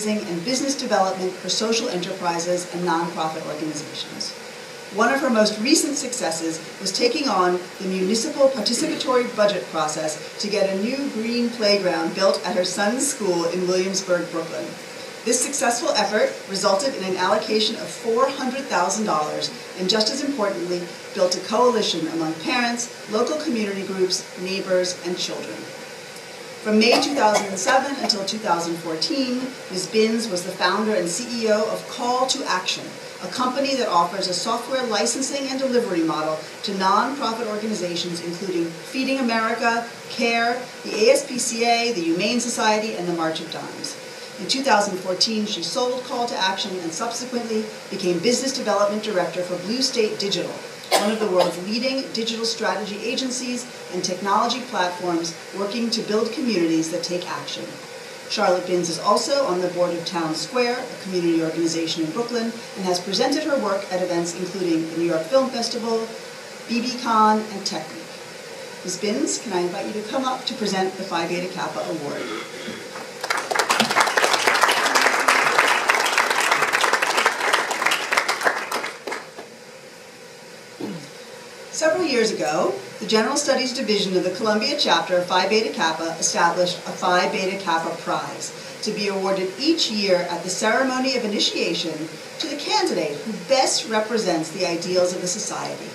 and business development for social enterprises and nonprofit organizations. One of her most recent successes was taking on the municipal participatory budget process to get a new green playground built at her son's school in Williamsburg, Brooklyn. This successful effort resulted in an allocation of $400,000 and, just as importantly, built a coalition among parents, local community groups, neighbors, and children. From May 2007 until 2014, Ms. Binns was the founder and CEO of Call to Action, a company that offers a software licensing and delivery model to nonprofit organizations including Feeding America, CARE, the ASPCA, the Humane Society, and the March of Dimes. In 2014, she sold Call to Action and subsequently became Business Development Director for Blue State Digital, one of the world's leading digital strategy agencies and technology platforms working to build communities that take action. Charlotte Binns is also on the board of Town Square, a community organization in Brooklyn, and has presented her work at events including the New York Film Festival, BBCon, and Tech Week. Ms. Binns, can I invite you to come up to present the Phi Beta Kappa Award? Several years ago, the General Studies Division of the Columbia chapter of Phi Beta Kappa established a Phi Beta Kappa Prize to be awarded each year at the ceremony of initiation to the candidate who best represents the ideals of the society.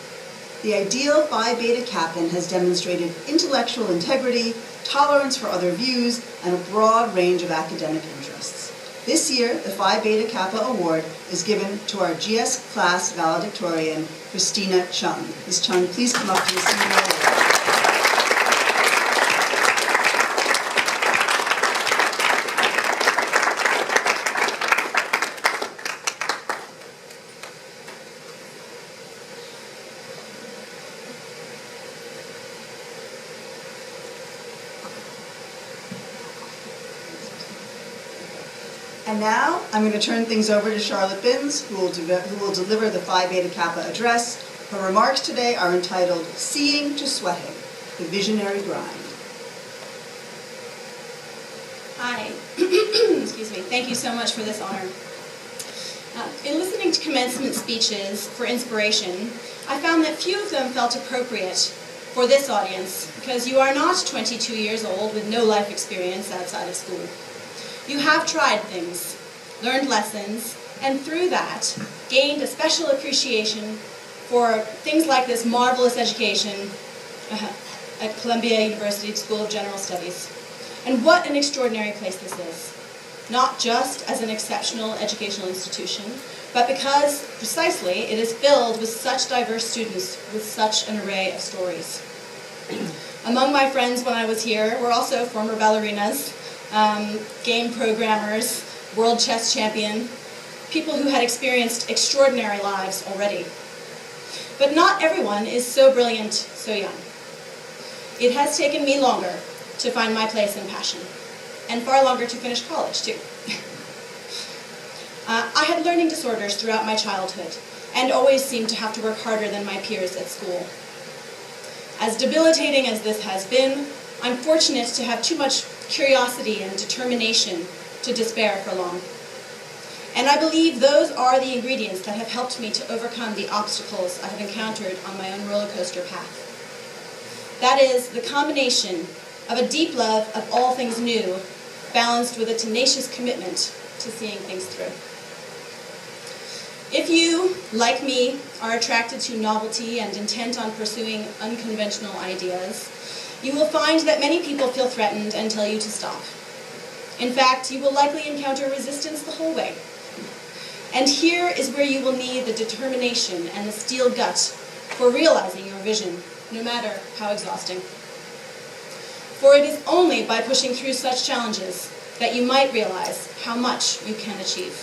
The ideal Phi Beta Kappan has demonstrated intellectual integrity, tolerance for other views, and a broad range of academic interests. This year, the Phi Beta Kappa Award is given to our GS class valedictorian, Christina Chung. Ms. Chung, please come up to receive the award. And now, I'm going to turn things over to Charlotte Binns, who will deliver the Phi Beta Kappa address. Her remarks today are entitled, Seeing to Sweating, the Visionary Grind. Hi. Excuse me. Thank you so much for this honor. In listening to commencement speeches for inspiration, I found that few of them felt appropriate for this audience because you are not 22 years old with no life experience outside of school. You have tried things, learned lessons, and through that, gained a special appreciation for things like this marvelous education at Columbia University School of General Studies. And what an extraordinary place this is. Not just as an exceptional educational institution, but because, precisely, it is filled with such diverse students with such an array of stories. Among my friends when I was here were also former ballerinas, game programmers, world chess champion, people who had experienced extraordinary lives already. But not everyone is so brilliant so young. It has taken me longer to find my place and passion, and far longer to finish college, too. I had learning disorders throughout my childhood, and always seemed to have to work harder than my peers at school. As debilitating as this has been, I'm fortunate to have too much curiosity and determination to despair for long. And I believe those are the ingredients that have helped me to overcome the obstacles I have encountered on my own roller coaster path. That is the combination of a deep love of all things new, balanced with a tenacious commitment to seeing things through. If you, like me, are attracted to novelty and intent on pursuing unconventional ideas, you will find that many people feel threatened and tell you to stop. In fact, you will likely encounter resistance the whole way. And here is where you will need the determination and the steel gut for realizing your vision, no matter how exhausting. For it is only by pushing through such challenges that you might realize how much you can achieve.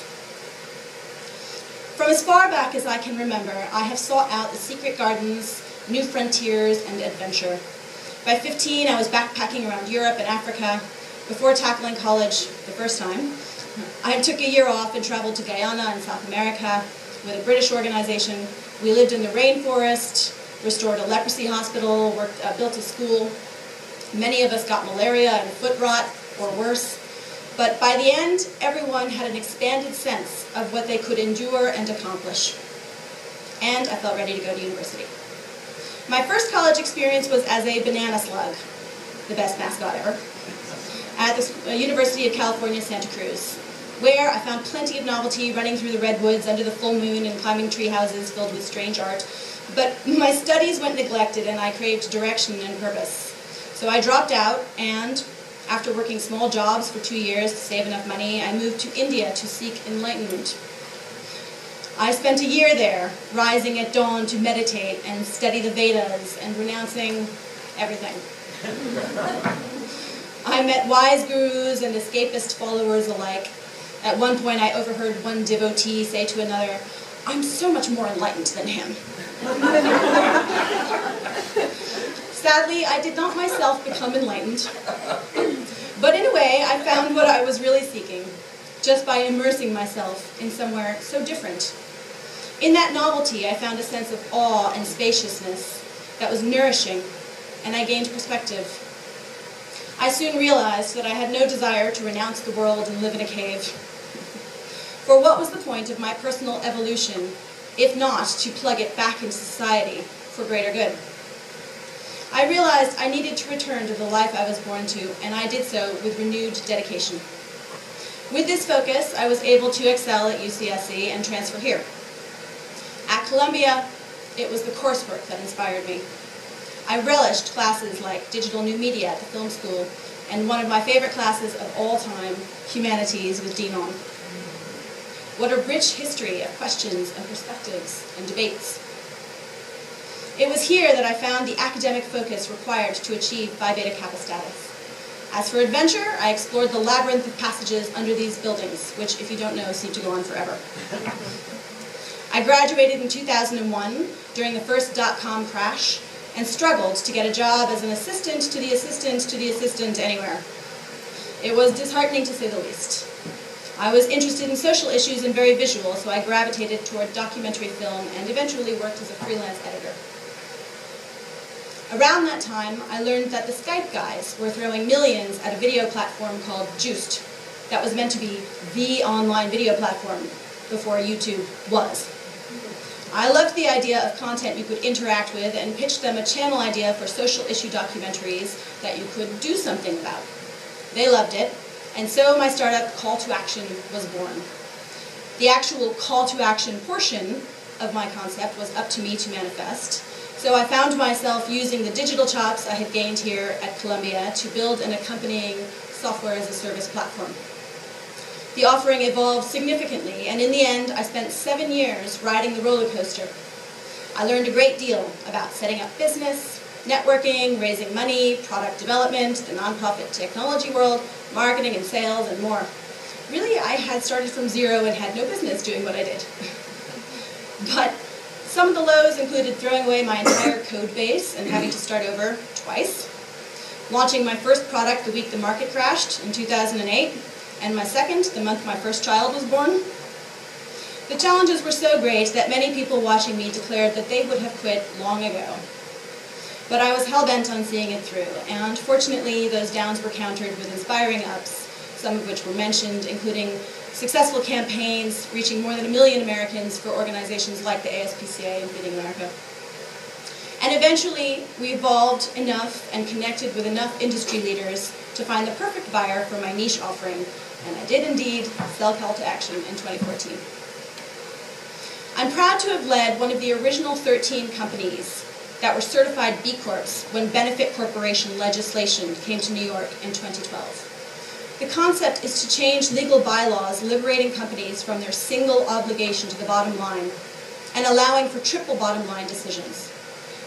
From as far back as I can remember, I have sought out the secret gardens, new frontiers, and adventure. By 15, I was backpacking around Europe and Africa. Before tackling college the first time, I took a year off and traveled to Guyana in South America with a British organization. We lived in the rainforest, restored a leprosy hospital, built a school. Many of us got malaria and foot rot, or worse. But by the end, everyone had an expanded sense of what they could endure and accomplish. And I felt ready to go to university. My first college experience was as a banana slug, the best mascot ever, at the University of California, Santa Cruz, where I found plenty of novelty running through the redwoods under the full moon and climbing tree houses filled with strange art. But my studies went neglected and I craved direction and purpose. So I dropped out and, after working small jobs for 2 years to save enough money, I moved to India to seek enlightenment. I spent a year there, rising at dawn to meditate and study the Vedas and renouncing everything. I met wise gurus and escapist followers alike. At one point, I overheard one devotee say to another, "I'm so much more enlightened than him." Sadly, I did not myself become enlightened. But in a way, I found what I was really seeking, just by immersing myself in somewhere so different. In that novelty, I found a sense of awe and spaciousness that was nourishing, and I gained perspective. I soon realized that I had no desire to renounce the world and live in a cave. For what was the point of my personal evolution, if not to plug it back into society for greater good? I realized I needed to return to the life I was born to, and I did so with renewed dedication. With this focus, I was able to excel at UCSC and transfer here. At Columbia, it was the coursework that inspired me. I relished classes like Digital New Media at the film school, and one of my favorite classes of all time, Humanities with Dean On. What a rich history of questions and perspectives and debates. It was here that I found the academic focus required to achieve Phi Beta Kappa status. As for adventure, I explored the labyrinth of passages under these buildings, which, if you don't know, seem to go on forever. I graduated in 2001 during the first dot-com crash and struggled to get a job as an assistant to the assistant to the assistant anywhere. It was disheartening to say the least. I was interested in social issues and very visual, so I gravitated toward documentary film and eventually worked as a freelance editor. Around that time, I learned that the Skype guys were throwing millions at a video platform called Juiced that was meant to be the online video platform before YouTube was. I loved the idea of content you could interact with and pitched them a channel idea for social issue documentaries that you could do something about. They loved it, and so my startup Call to Action was born. The actual call to action portion of my concept was up to me to manifest, so I found myself using the digital chops I had gained here at Columbia to build an accompanying software as a service platform. The offering evolved significantly, and in the end, I spent 7 years riding the roller coaster. I learned a great deal about setting up business, networking, raising money, product development, the nonprofit technology world, marketing and sales, and more. Really, I had started from zero and had no business doing what I did. But some of the lows included throwing away my entire code base and having to start over twice, launching my first product the week the market crashed in 2008, and my second the month my first child was born. The challenges were so great that many people watching me declared that they would have quit long ago. But I was hell-bent on seeing it through, and fortunately those downs were countered with inspiring ups, some of which were mentioned, including successful campaigns reaching more than 1 million Americans for organizations like the ASPCA and Feeding America. And eventually, we evolved enough and connected with enough industry leaders to find the perfect buyer for my niche offering, and I did indeed sell Call to Action in 2014. I'm proud to have led one of the original 13 companies that were certified B Corps when benefit corporation legislation came to New York in 2012. The concept is to change legal bylaws liberating companies from their single obligation to the bottom line and allowing for triple bottom line decisions.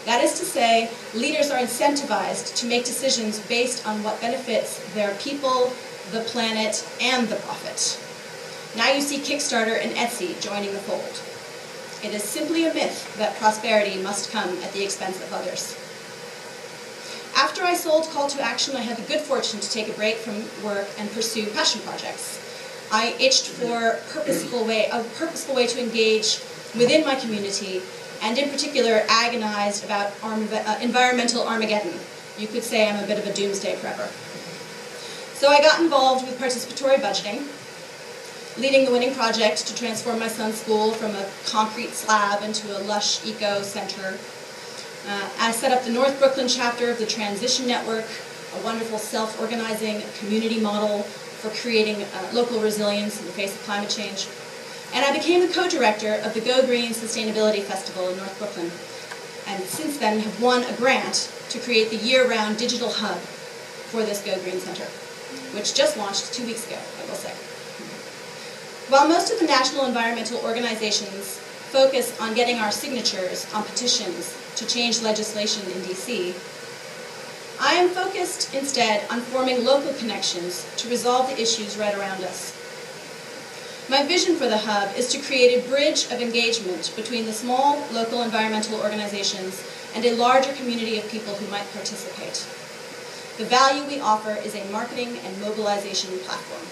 That is to say, leaders are incentivized to make decisions based on what benefits their people, the planet, and the profit. Now you see Kickstarter and Etsy joining the fold. It is simply a myth that prosperity must come at the expense of others. After I sold Call to Action, I had the good fortune to take a break from work and pursue passion projects. I itched for a purposeful way to engage within my community, and in particular agonized about environmental Armageddon. You could say I'm a bit of a doomsday prepper. So I got involved with participatory budgeting, leading the winning project to transform my son's school from a concrete slab into a lush eco center. I set up the North Brooklyn chapter of the Transition Network, a wonderful self-organizing community model for creating local resilience in the face of climate change. And I became the co-director of the Go Green Sustainability Festival in North Brooklyn, and since then have won a grant to create the year-round digital hub for this Go Green Center, which just launched 2 weeks ago, I will say. While most of the national environmental organizations focus on getting our signatures on petitions to change legislation in DC, I am focused instead on forming local connections to resolve the issues right around us. My vision for the hub is to create a bridge of engagement between the small local environmental organizations and a larger community of people who might participate. The value we offer is a marketing and mobilization platform.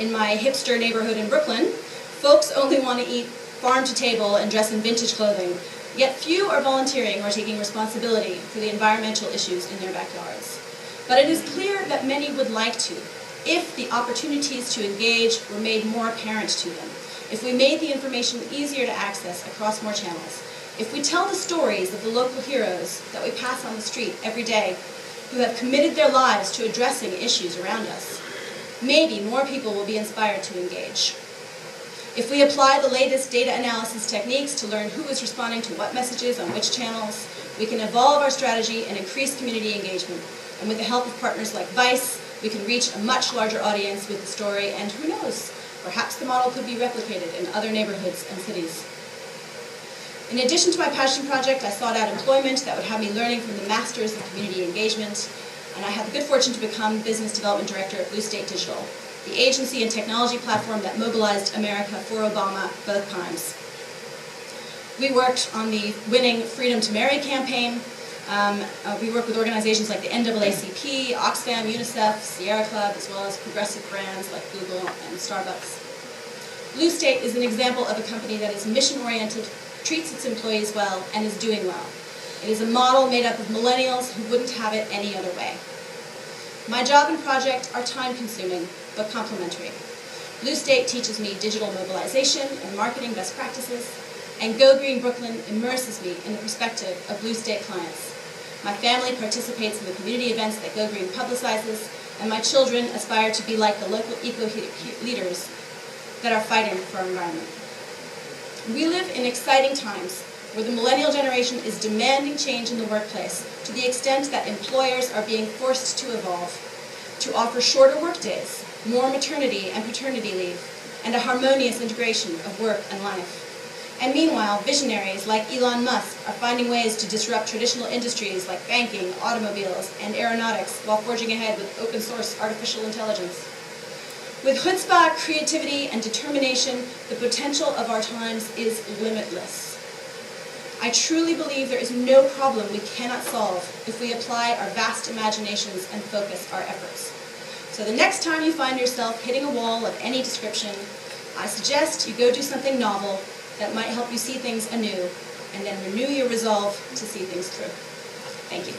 In my hipster neighborhood in Brooklyn, folks only want to eat farm to table and dress in vintage clothing, yet few are volunteering or taking responsibility for the environmental issues in their backyards. But it is clear that many would like to, if the opportunities to engage were made more apparent to them, if we made the information easier to access across more channels, if we tell the stories of the local heroes that we pass on the street every day who have committed their lives to addressing issues around us, maybe more people will be inspired to engage. If we apply the latest data analysis techniques to learn who is responding to what messages on which channels, we can evolve our strategy and increase community engagement. And with the help of partners like Vice, we can reach a much larger audience with the story, and who knows, perhaps the model could be replicated in other neighborhoods and cities. In addition to my passion project, I sought out employment that would have me learning from the masters of community engagement, and I had the good fortune to become Business Development Director at Blue State Digital, the agency and technology platform that mobilized America for Obama both times. We worked on the winning Freedom to Marry campaign. We work with organizations like the NAACP, Oxfam, UNICEF, Sierra Club, as well as progressive brands like Google and Starbucks. Blue State is an example of a company that is mission-oriented, treats its employees well, and is doing well. It is a model made up of millennials who wouldn't have it any other way. My job and project are time-consuming, but complementary. Blue State teaches me digital mobilization and marketing best practices, and Go Green Brooklyn immerses me in the perspective of Blue State clients. My family participates in the community events that Go Green publicizes, and my children aspire to be like the local eco-leaders that are fighting for our environment. We live in exciting times where the millennial generation is demanding change in the workplace to the extent that employers are being forced to evolve, to offer shorter workdays, more maternity and paternity leave, and a harmonious integration of work and life. And meanwhile, visionaries like Elon Musk are finding ways to disrupt traditional industries like banking, automobiles, and aeronautics while forging ahead with open source artificial intelligence. With chutzpah, creativity, and determination, the potential of our times is limitless. I truly believe there is no problem we cannot solve if we apply our vast imaginations and focus our efforts. So the next time you find yourself hitting a wall of any description, I suggest you go do something novel that might help you see things anew, and then renew your resolve to see things through. Thank you.